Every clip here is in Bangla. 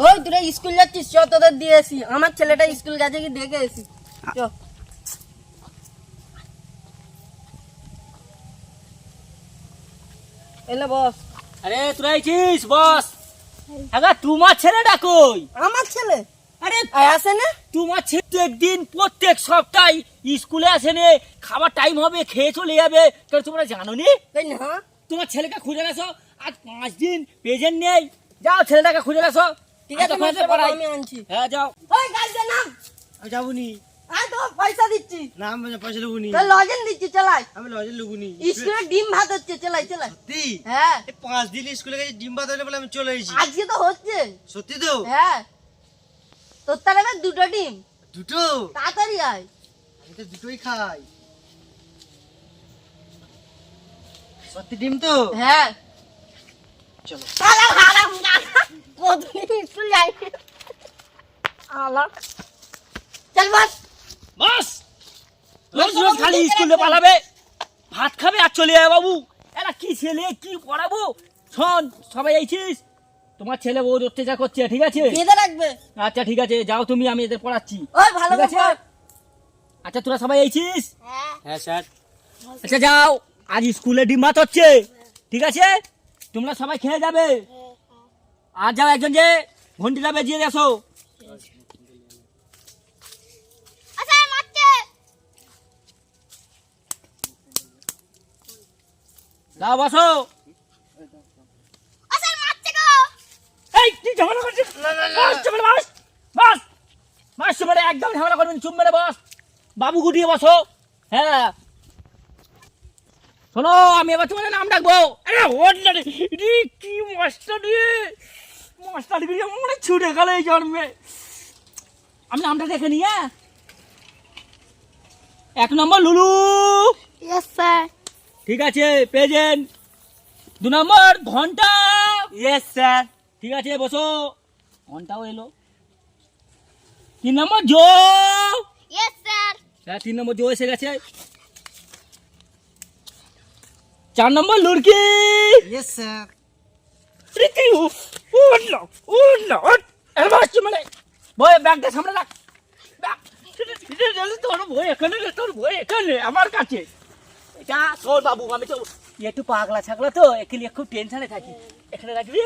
ওই তোরা স্কুল যাচ্ছিস, চ তোদের দিয়েছি। আমার ছেলেটা স্কুল গেছে কি দেখে এসি। চ এলে বস। আরে তোরা আইছিস বস? হ্যাঁ, তোমার ছেলেটা কই? আমার ছেলে আরে আসে না? তোমার ছেলে একদিন প্রত্যেক সপ্তাহে স্কুলে আসে নে, খাবার টাইম হবে খেয়ে চলে যাবে, কেন তোমরা জানো নি? তাই না? তোমার ছেলেকে খুঁজে গেছো, আজ 5 দিন প্রেজেন্ট নেই। যাও ছেলেটাকে খুঁজে গেছো। ঠিক আছে মাস্টার বাবু, আমি আনছি। হ্যাঁ যাও। ওই গাড়িতে নাম। আমি যাবনি। আয় তো পয়সা দিচ্ছি। না আমি পয়সা লুবনি। তো লজেন দিচ্ছি, চালাই। আমি লজে লুবনি। স্কুলে ডিম ভাত হচ্ছে, চালাই চালাই। সত্যি? হ্যাঁ, এই 5 দিন স্কুলে গেছি ডিম ভাত হলে বলে আমি চলে এসেছি। আজকে তো হচ্ছে। সত্যি তো? হ্যাঁ, তোর তার এবার দুটো ডিম। দুটো? তাড়াতাড়ি আয়। আমি তো দুটোই খাই। সত্যি ডিম তো? হ্যাঁ চলো। শালা হারাম জাদা, কতদিন স্কুল যাই। আলা চল বস। বস রোজ রোজ খালি স্কুলে পালাবে, ভাত খাবে আর চলে যাবে। বাবু এরা কি ছেলে, কি পড়াবো? শোন, সবাই আইছিস, তোমার ছেলে বহুত অত্যাচার করছে, ঠিক আছে? বেঁধে রাখবে। আচ্ছা ঠিক আছে, যাও তুমি, আমি এদের পড়াচ্ছি। ওই ভালো ঠিক আছে? করে। আচ্ছা তোরা সবাই আইছিস? হ্যাঁ হ্যাঁ স্যার। আচ্ছা যাও, আজ স্কুলে ডিম ভাত হচ্ছে, ঠিক আছে? তোমরা সবাই খেয়ে যাবে। আর যাও, একজন যে ঘন্টিটা বেজিয়ে আসো। আচ্ছা মারছে। যাও বসো। আচ্ছা মারছে গো। এই কি ঝামেলা করছিস? বস, চুপ মেরে বস। বস বস, চুপ মেরে, একদম ঝামেলা করবেন, চুপ মেরে বস। বাবু গুটিয়ে বসো। হ্যাঁ শোনো, আমি এবার তোমাদের নাম ডাকবো। আরে ওর না রে, রে কি মাস্টার রে, মাস্টার গিরি আমার মনে ছুটে গেল এই জন্মে। আমি নামটা দেখে নি। হ্যাঁ, 1 নম্বর লুলু। Yes sir. ঠিক আছে, প্রেজেন্ট। 2 নম্বর ঘন্টা। Yes sir. ঠিক আছে, বসো। ঘন্টাও এলো। 3 নম্বর জো। Yes sir. হ্যাঁ, 3 নম্বর জো এসে গেছে। 4 নম্বর লুড়কি। Yes sir. রীতি উঠলো উঠলো উঠ। এবার মানে বই ব্যাগটা সামনে রাখ। তোর বই এখানে রে, তোর বই এখানে আমার কাছে। এটা শোন বাবু, আমি তো একটু পাগলা ছাগলা তো, এখানে খুব টেনশনে থাকি। এখানে রাখবি,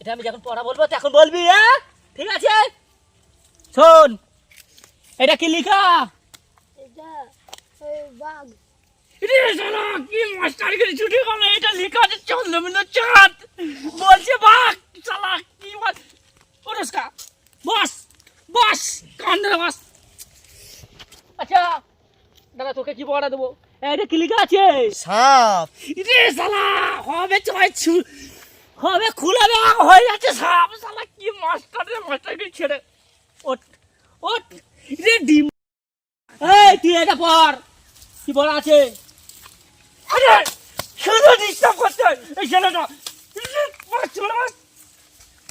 এটা আমি যখন পড়া বলবো তখন বলবি। হ্যাঁ ঠিক আছে? শোন, এটা কি লিখা? এটা ওই বাঘ। রে শালা, কি মাস্টারগিরি ছুটি গেল। এটা লেখা আছে চন্দ্রবিন্দু চাঁদ, বলছে বাঘ। শালা কি পুরস্কার। বস বস, কান্দরে বস। আচ্ছা দাদা, তোকে কি পড়া দেবো? এটা কি লেখা আছে? সাপ। রে শালা, হবে চয় হবে খুলে দেওয়া হয়ে যাচ্ছে সাপ। শালা কি মাস্টার রে, মাস্টারগিরি ছেড়ে ওঠ ওঠ। রে ডিম, এই তুই এটা পড়, কি পড়া আছে? আরে শুধু ডিস্টার্ব করছে এই ছেলেটা।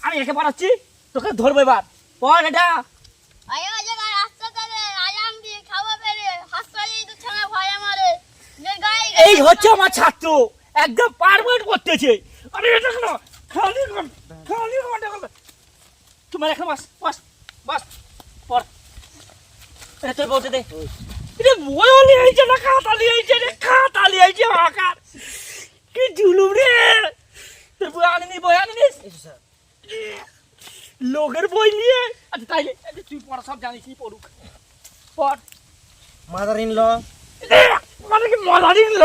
আমি একে পড়াচ্ছি, তোকে ধরবো এবার। পড় এটা। আয়া জায়গা রাস্তাতে আয়াম দিয়ে খাওয়া পেরে হাসপাতালে তো ছানা ভয় আমারে। যে গায়ে এই হচ্ছে আমার ছাত্র, একদম পারফেক্ট করতেছে। আরে এটা কেন খালি ঘন্টা তোমার এখন বাস বাস বাস পড়। এটা তুই বলতে দে। এটা বইও লিয়েছে না খাতা লিয়েছে রে, খাতা লিয়েছে আকার। কি জুলুম রে, তুই বই আনিনি, বই আনিনিস? স্যার। লোকের বই নিয়ে। আচ্ছা তাইলে তুই পড়া সব জানিস, কি পড়ুক পড়। Mother in law. মানে কি মজারিং ল?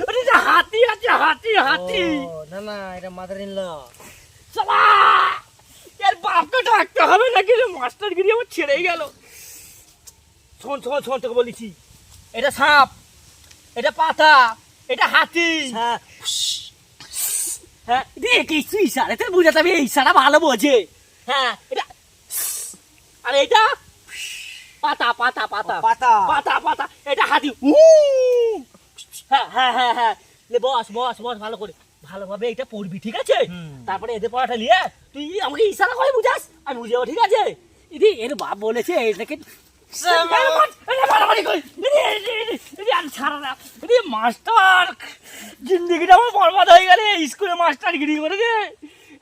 ওটা যে হাতি আছে, হাতি হাতি। না না, এটা মাদার ইন ল। শালা, এর বাপকে ডাকতে হবে নাকি রে? মাস্টারগিরি আমার ছেড়েই গেল। শোন শোন শোন, তোকে বলেছি, এটা সাপ, এটা পাতা, এটা হাতি। স্যার। হ্যাঁ দেখ, এই ইশারা তুই বুঝাতে হবে, এই ইশারা ভালো বোঝে। হ্যাঁ এটা, আর এটা পাতা পাতা পাতা পাতা। পাতা পাতা, এটা হাতি। হ্যাঁ হ্যাঁ হ্যাঁ হ্যাঁ, লে বস বস বস, ভালো করে ভালোভাবে এটা পড়বি, ঠিক আছে? তারপরে এদের পড়াটা নিয়ে তুই আমাকে ইশারা করে বুঝাস, আমি বুঝে যাবো, ঠিক আছে? ইদি এর বাপ বলেছে এটাকে মাস্টার। জিন্দিগিটা আমার বরবাদ হয়ে গেলে স্কুলে মাস্টার গিরি করে রে।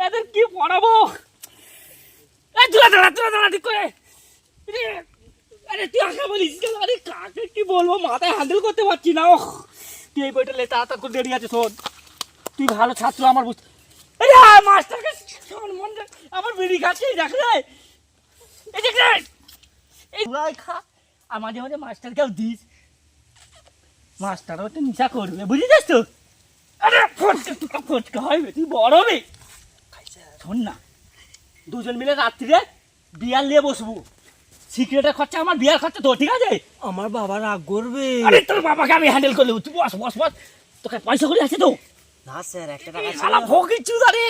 এদের কি পড়াবো? এই দাঁড়া ঠিক করে। আরে তুই আঁকা বলিস কেন? আরে কাকে কি বলবো, মাথায় হ্যান্ডেল করতে পারছি না। ওহ, তুই এই বইটা লে, তাড়াতাড়ি করে দেরি আছে। শোন, তুই ভালো ছাত্র আমার বুঝতে। আরে মাস্টারকে মন আমার বিড়ি খাচ্ছে, দেখ রে এই দেখ রে, এই পুরাই খা। আর মাঝে মাঝে মাস্টারকেও দিস, মাস্টারও তো নিশা করবে, বুঝেছিস তো? আরে ফটকা হবে, তুই বড় হবে। শোন না, দুজন মিলে রাত্রিরে বিয়ার নিয়ে বসবো। সিক্রেটের খরচা আমার, বিয়ার খরচা তো, ঠিক আছে? আমার বাবা রাগ করবে। আরে তোর বাবাকে আমি হ্যান্ডেল করে দেবো, তুই বস। তোকে পয়সা করে আছে তো? না স্যার, একটা টাকা ছিল। শালা ফকির চুদারে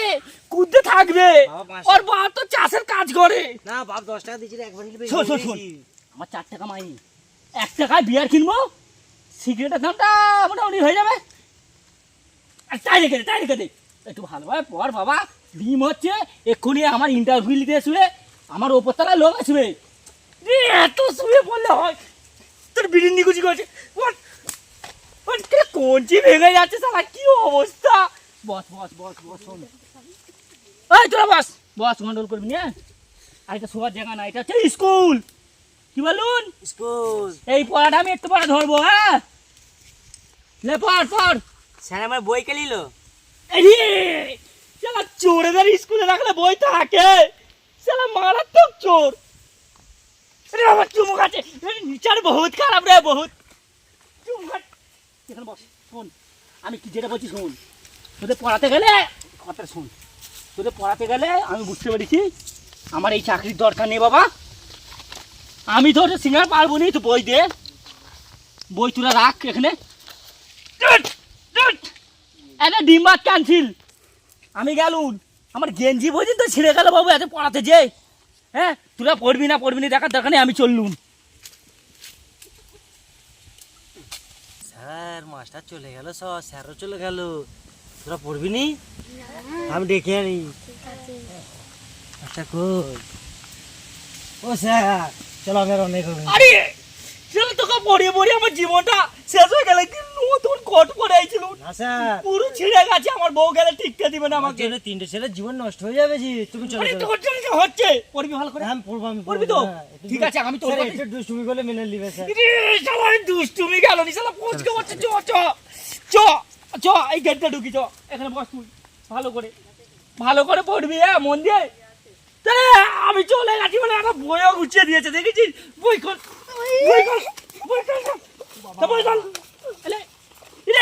কুদতে থাকবে। বাবা, পাঁচশো। ওর বাপ তো চাষের কাজ করে। না বাপ 10 টাকা দিয়েছিল, একবার নিলে শোন, আমার 4 টাকা মাইনি, 1 টাকায় বিয়ার কিনবো, সিগারেটের দামটা মোটামুটি হয়ে যাবে। আর তাই রেখে দে একটু ভালোভাবে পড় বাবা। ডিম হচ্ছে, এক্ষুনি আমার ইন্টারভিউ দিতে আসবে, আমার ওপরতলায় লোক আসবে। এত শুয়ে বললে হয়? তোর বিড়ির নিকুচি করছে, কঞ্চি ভেঙে যাচ্ছে শালা, কি অবস্থা। বস শোন, এই তোরা বস কন্ট্রোল করবি না। আর এটা শোয়ার জায়গা না, এটা হচ্ছে স্কুল। কি বলুন? স্কুল। এই পড়াটা আমি একটু পরে ধরবো। হ্যাঁ, লে পড়। স্যার আমার বই কে নিল? শালা চোরেদের স্কুলে রাখলে বই থাকে, শালা মারাত্মক চোর। আরে আমার চুমুক আছে, নিচার বহুত খারাপ রে, বহুত চুমুক। এখানে বস, শোন আমি কি যেটা বলছি শোন। তোদের পড়াতে গেলে কথা শোন, তোদের পড়াতে গেলে আমি বুঝতে পেরেছি আমার এই চাকরির দরকার নেই বাবা। আমি তো সিঙ্গার পারবো নি, তো বই দে, বই তুলে রাখ এখানে। একটা ডিম ভাত ক্যান্সিল, আমি গেলুন। আমার গেঞ্জি পর্যন্ত ছিঁড়ে গেল বাবু এত পড়াতে যে। হ্যাঁ, তোরা পড়বি না দেখার দরকার নেই, আমি চললুম। স্যার মাস্টার চলে গেল, স্যারও চলে গেল, তোরা পড়বি নি? আমি ডেকে আনি। আচ্ছা কই? ও স্যার চলো, আমি আর অনেক হবে। আরে চলো, তোকে পড়িয়ে আমার জীবনটা শেষ হয়ে গেল। কি নতুন কোট পরে আইছিল, না স্যার, পুরো ছিঁড়ে গেছে। আমার বউ গেলে টিকতে দিবে না আমার আমাকে। জন্য 3টে ছেলের জীবন নষ্ট হয়ে যাবে জি। তুমি চলো। আরে তোর জন্য কি হচ্ছে? পড়বি ভালো করে? হ্যাঁ পড়বো, আমি পড়বি তো? ঠিক আছে, আমি তোর স্যার একটু দুষ্টুমি করলে মেনে নিবে স্যার। শালা দুষ্টুমি গেল নি, শালা পচকে বলছে। চ এই গেটটা ঢুকি, চ এখানে বস তুই। ভালো করে পড়বি, হ্যাঁ মন দিয়ে। তাহলে আমি চলে গেছি বলে একটা বইও গুছিয়ে দিয়েছে, দেখেছিস? বই খোল।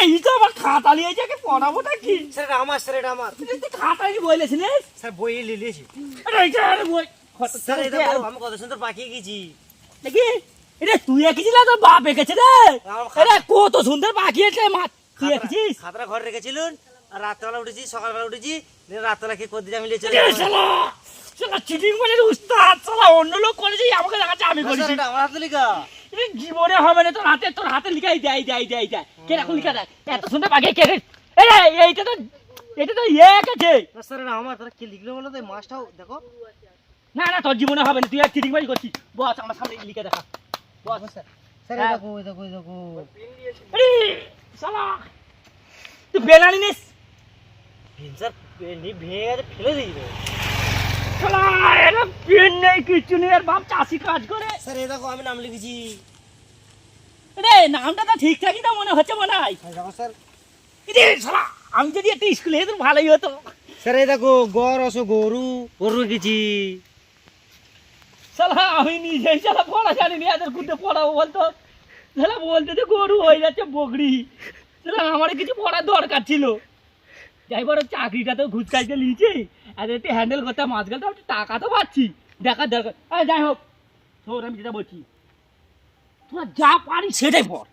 এই তো আমার খাতা নিয়েছে, পড়াবোটা কি? স্যার এটা আমার, স্যার এটা আমার। খাতা কি বই লেছিলিস? স্যার বই লিলিয়েছি। আরে বই স্যার এটা আমি কত সুন্দর পাকিয়ে গেছি দেখি। এটা তুই এঁকেছিল, তোর বাপ এঁকেছে রে? এটা কত সুন্দর পাকিয়েছে। তুই এঁকেছিস? খাতাটা ঘরে রেখেছিলেন, আর রাত্রেবেলা উঠেছি, সকালবেলা উঠেছি, রাত্রেবেলা কি করে দিতে আমি লিয়ে চলে এ শালা, শালা চিটিং করে উস্তাদ, শালা অন্য লোক করেছে, আমাকে দেখাচ্ছে আমি করেছি। এটা আমার হাতে লেখা। এটা জীবনে হবে না, তোর হাতে লিখাই দেয়। কে রাখুন লিখা দেয়, এত সুন্দর পাকিয়ে কে? এটা তো ইয়ে এঁকেছে। না স্যার এটা আমার, তাহলে কে লিখলো বলো তো? এই মাছটাও দেখো। না তোর জীবনে হবে না, তুই আর চিটিং বাজি করছিস। বস আমার সামনে লিখে দেখা, বস। স্যার হ্যাঁ। এই দেখো। আরে শালা, তুই বেলানি নিস। স্যার ভেঙে গেছে, ফেলে দিই। শালা এটা পেন নেই, কিচ্ছু নেই, আর বাপ চাষি কাজ করে। স্যার এই দেখো আমি নাম লিখেছি। রে নামটা তো ঠিকঠাকই না মনে হচ্ছে, মনে হয়। দেখো স্যার। রে শালা, আমি যদি একটা স্কুলে যেতাম ভালোই হতো। স্যার এই দেখো গরু রেখেছি। শালা আমি নিজেই শালা পড়া জানিনি, এদের কুটে পড়াবো বলতো। শালা বলতে যে গরু হয়ে যাচ্ছে বকরি। শালা আমার কিছু পড়ার দরকার ছিল। যাই বড় চাকরিটা তো ঘুষ খাইতে নিয়েছি, আর একটু হ্যান্ডেল করতে মাছ গেল, একটু টাকা তো পাচ্ছি, দেখার দরকার। আরে যাই হোক, শোন আমি যেটা বলছি, তোরা যা পারিস সেটাই পড়,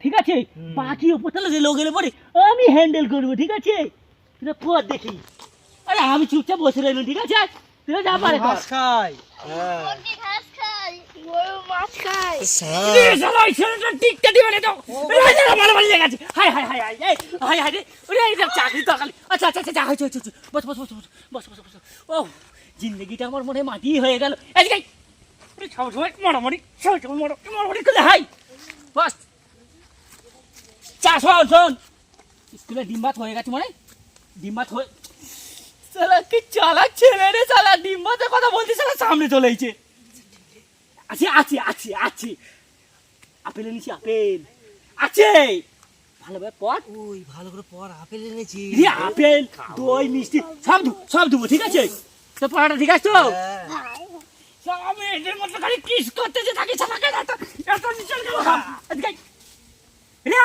ঠিক আছে? বাকি ওপর তাহলে যে লোক এলে পরে আমি হ্যান্ডেল করবো, ঠিক আছে? তোরা পড় দেখি। আরে আমি চুপচাপ বসে রইলাম, ঠিক আছে? তোরা যা পারে কর। খাই। মুরগি ঘাস খায়, গরু মাছ খায়। রে শালা, এই ছেলেটা টিকতে দিবে না তো। এই শালা মারামারি লেগে গেছে। হাই রে। ওরে এই চাকরি তো খালি। আচ্ছা যা হয়েছে। বস। ও জিন্দগিটা আমার মনে মাটি হয়ে গেল। এদিকে সবসময় মারামারি করলে। Hi boss. চা শোন, স্কুলে ডিম ভাত হয়ে গেছে, মানে ডিম ভাত হয়ে শালা কি চালাক ছেলে রে, শালা ডিম্বাতে কথা বলতে শালা সামনে চলে এসেছে। আছে আছে আছে আছে, আপেল এনেছি, আপেল আছে, ভালোভাবে পড়। ওই ভালো করে পড়, আপেল এনেছি। রে আপেল, দই, মিষ্টি সব দেবো, ঠিক আছে? তো পড়াটা ঠিক আছে তো? শালা আমি এদের মতো খালি কিস করতেছে থাকি, শালাকে এত নিচে গেল। রে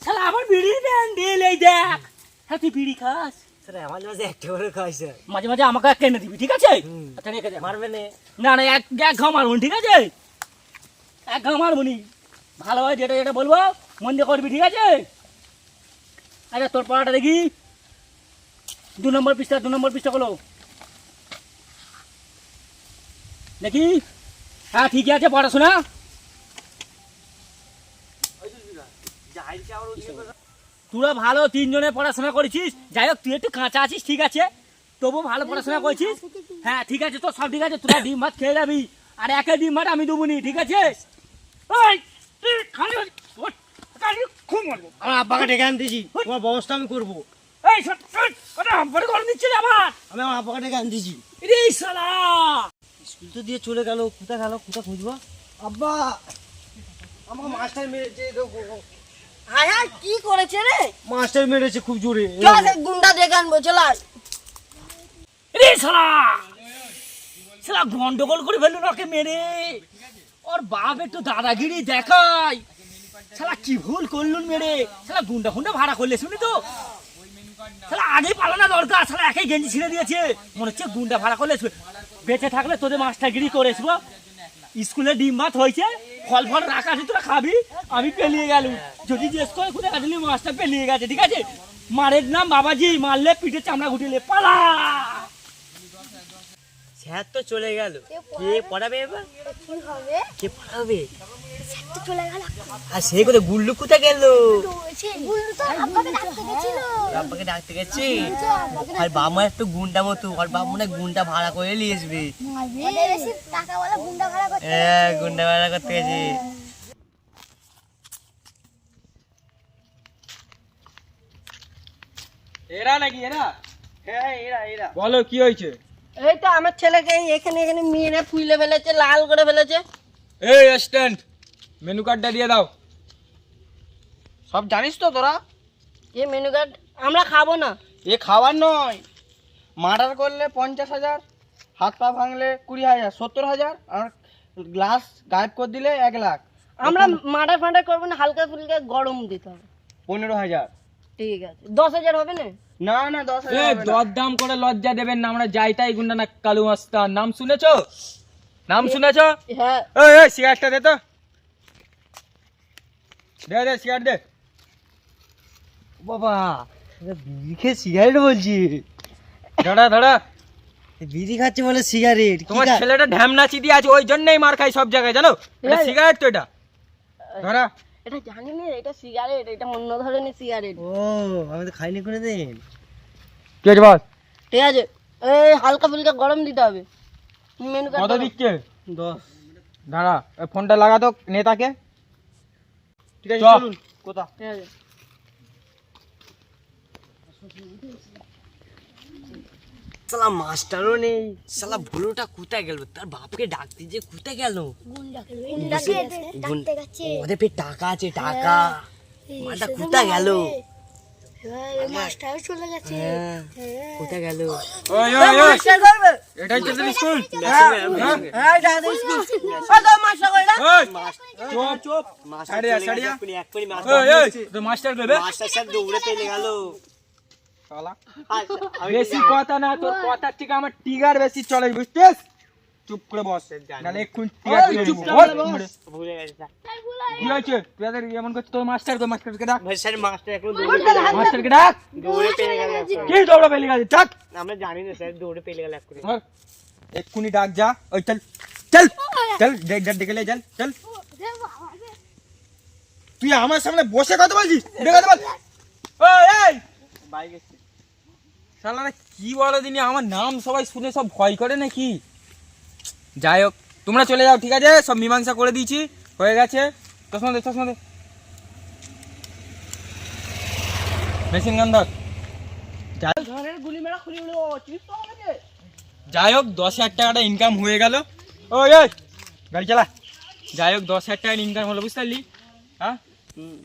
শালা আমার বিড়ির ব্যান্ডেল, এই দেখ। হ্যাঁ তুই বিড়ি খাস? স্যার আমার মাঝে একটা করে খাই স্যার। মাঝে মাঝে আমাকে একটা এনে দিবি, ঠিক আছে? আচ্ছা রেখে দে। মারবে না? না না, এক ঘা মারবো, ঠিক আছে? এক ঘা মারবো নি, ভালো হয় যেটা যেটা বলবো মন দিয়ে করবি, ঠিক আছে? আচ্ছা তোর পড়াটা দেখি, 2 নম্বর পৃষ্ঠা হলো দেখি। হ্যাঁ ঠিকই আছে পড়াশোনা। তোরা ভালো 3 জনে পড়াশোনা করেছিস, যাই হোক তুই একটু কাঁচা আছিস, ঠিক আছে? তবু ভালো পড়াশোনা করেছিস। হ্যাঁ ঠিক আছে, তো সব ঠিক আছে, তোরা ডিম ভাত খেয়ে যাবি, আর একে ডিম ভাত আমি দেবো নি, ঠিক আছে? ওই, তুই খালি ওঠ, খালি খুব মারবো। আমার আব্বাকে ডেকে আনতেছি, তোমার ব্যবস্থা আমি করবো। এই শট শট, কথা বড় করে নিচ্ছে আবার। আমি আমার আব্বাকে ডেকে আনতেছি। রে শালা, স্কুল তো দিয়ে চলে গেল, কোথায় গেল, কোথায় খুঁজবো? আব্বা, আমার মাস্টার মেরেছে। হায় হায়, কি করেছে রে? মাস্টার মেরেছে খুব জোরে। চল এক গুন্ডা ডেকে আনবো, চল আয়। রে শালা, শালা গন্ডগোল করে ফেললো ওকে মেরে। ওর বাপ একটু দাদাগিরি দেখায়, শালা কি ভুল করলুন মেরে। শালা গুন্ডা ফুন্ডা ভাড়া করলে শুনি তো, শালা আগেই পালানো দরকার। শালা একাই গেঞ্জি ছিঁড়ে দিয়েছে, মনে হচ্ছে গুন্ডা ভাড়া করলে বেঁচে থাকলে তোদের মাস্টারগিরি করে আসবো। স্কুলে ডিম ভাত হয়েছে, ফল ফল রাখা আছে, তোরা খাবি, আমি পেলিয়ে গেলুম। যদি জিজ্ঞেস করে কোথায় গেছিলি, মাস্টার পেলিয়ে গেছে, ঠিক আছে? মারের নাম বাবাজি, মারলে পিঠে চামড়া ঘুটিলে পালা। স্যার তো চলে গেল, কে পড়াবে এবার? কি হবে? কে পড়াবে? স্যার তো চলে গেল। আর সেই কোথায় গুল্লু কোথায় গেল? গুল্লু তো আব্বাকে ডাকতে গেছিল। আব্বাকে ডাকতে গেছি। আর বাবা একটু গুন্ডা মতো, আর বাবা মনে হয় গুন্ডা ভাড়া করে নিয়ে আসবে। ওদের বেশি টাকাওয়ালা গুন্ডা ভাড়া করতে। হ্যাঁ, গুন্ডা ভাড়া করতে গেছি। এরা নাকি এরা? হ্যাঁ এরা এরা। বলো কি হয়েছে? এই তো আমার ছেলেকে এখানে এখানে মেরে ফুলে ফেলেছে, লাল করে ফেলেছে। এই অ্যাসিস্ট্যান্ট, মেনু কার্ডটা দিয়ে দাও। সব জানিস তো তোরা? এই মেনু কার্ড আমরা খাবো না। এ খাবার নয়, মার্ডার করলে 50,000, হাত পা ভাঙলে 20,000, 70,000, আর গ্লাস গায়েব করে দিলে 1 লাখ। আমরা মার্ডার ফান্ডার করবো না, হালকা ফুলকা গরম দিতে হবে। 15,000। ঠিক আছে, 10,000 হবে না? না না 10,000। দরদাম করে লজ্জা দেবেন না, আমরা যাই তাই গুন্ডা না। কালু মাস্তান নাম শুনেছো? নাম শুনেছো? হ্যাঁ। ওই ওই সিগারেটটা দে তো, দে সিগারেট দে। বাবা, বিড়ি খেয়ে সিগারেট বলছি। ধরা বিড়ি খাচ্ছে বলে সিগারেট? তোমার ছেলেটা ঢ্যামনা চিদি আছে, ওই জন্যই মার খাই সব জায়গায়, জানো? এটা সিগারেট তো, এটা ধরা। এটা জানি না, এটা সিগারেট, এটা অন্য ধরনের সিগারেট। ও, আমি তো খাইনি করে দেন। কি আছে বস? ঠিক আছে, এই হালকা ফুলকা গরম দিতে হবে। মেনু কত কার্ড দিচ্ছে? 10। দাঁড়া, ওই ফোনটা লাগা তো নেতাকে। ঠিক আছে, চল। চলুন। কোথা? ঠিক আছে। শালা মাস্টারও নেই, শালা ভুলুটা কোথায় গেল? তার বাপকে ডাকতে যে কোথায় গেল? ওদের পেয়ে টাকা আছে, টাকা। মালটা কোথায় গেল? মাস্টার চলে গেছে। হ্যাঁ, কোথায় গেল? ওই ওই ওই, এটাই তো তোর স্কুল? হ্যাঁ, এটা তো স্কুল। আদা মাস্টার কইরা। ওই চুপ, ছাড়িয়া ছাড়িয়া। ওই ওই, তো মাস্টার কইবে? মাস্টার স্যার দৌড়ে পেলে গেল। শালা বেশি কথা না, তোর কথার থেকে আমার টিগার বেশি চলে, বুঝছিস? চুপ করে বস, নালে এক্ষুনি টিগার তুলে চুপ দেবো। কর। বল। ভুলে গেছে স্যার। কি হয়েছে? তুই এদের এমন করছিস? তোর মাস্টারকে ডাক, ভাই স্যার, মাস্টার এখন দৌড়ে পেলে গেল। মাস্টারকে ডাক। দৌড়ে পেলে গেল। কি দৌড়া পেলি গেছে? ডাক। আমরা জানি না স্যার, দৌড়ে পেলে গেল এক্ষুনি। ধর, এক্ষুনি ডাক যা। ওই চল চল চল, ডেকে লে, চল চল। তুই আমার সামনে বসে কথা বলছিস? ডেকে বল। ওই এই, বাইক এসছে। শালারা কি বলো দিনি, আমার নাম সবাই শুনে সব ভয় করে নাকি? যাই হোক, তোমরা চলে যাও, ঠিক আছে? সব মীমাংসা করে দিয়েছি, হয়ে গেছে। চশমা দে মেশিন গান ধর, ঘরের গুলি মেরা খুলি উড়ো চিপ তো আমাকে যাই হোক 10,000 টাকাটা ইনকাম হয়ে গেল। ওই ওই গাড়ি চালা। যাই হোক 10,000 টাকার ইনকাম হলো, বুঝতে পারলি? হ্যাঁ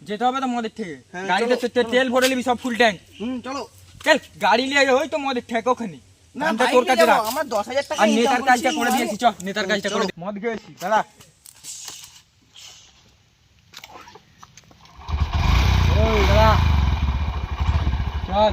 যেতে হবে তো মদের থেকে, হ্যাঁ, গাড়িতে চলো, তেল ভরে নিবি সব ফুল ট্যাঙ্ক। চলো। চল গাড়ি নিয়ে ওই তো মদের ঠেক ওখানে। না ঘন্টা বাইক তোর নিয়ে কাছে যাবো, রাখ। আমার 10,000 টাকা আর income নেতার কাজটা করছি, করে ভাই। দিয়েছি, চ নেতার কাজটা করে দে। মদ খেয়েছি দাঁড়া। ওই দাঁড়া চল।